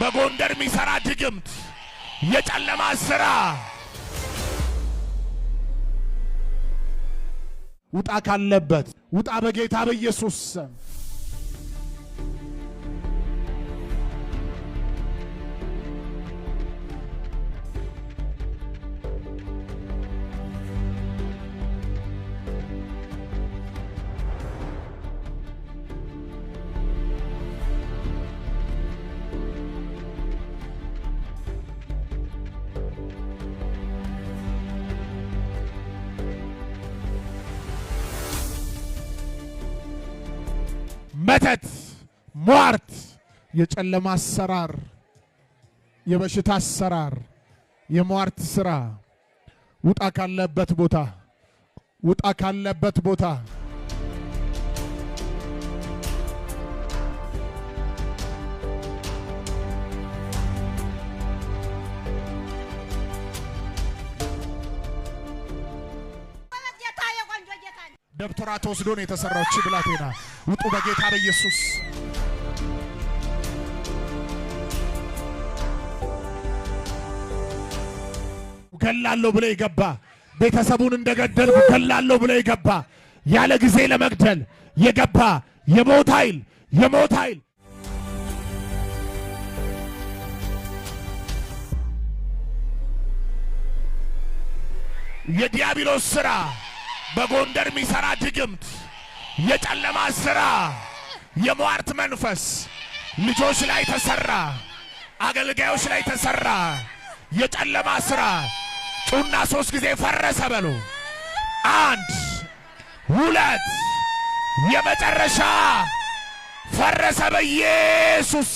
በጎንደር ሚሰራ ድግምት የጨለማ ስራ ውጣ ካለበት ውጣ በጌታ በኢየሱስ ስም። መተት፣ ሟርት፣ የጨለማ አሰራር፣ የበሽታ አሰራር፣ የሟርት ስራ ውጣ ካለበት ቦታ ውጣ ካለበት ቦታ። ደብተራ ተወስዶ ነው የተሰራው። እቺ ብላቴና ውጡ በጌታ በኢየሱስ። ገላለሁ ብለ ይገባ ቤተሰቡን እንደገደልኩ ገላለሁ ብለ ይገባ ያለ ጊዜ ለመግደል የገባ የሞት ኃይል የሞት ኃይል የዲያብሎስ ስራ በጎንደር ሚሰራ ድግምት የጨለማ ስራ የሟርት መንፈስ ልጆች ላይ ተሰራ፣ አገልጋዮች ላይ ተሰራ የጨለማ ስራ ጩና 3 ጊዜ ፈረሰ በሉ። 1 2 የመጨረሻ ፈረሰ በኢየሱስ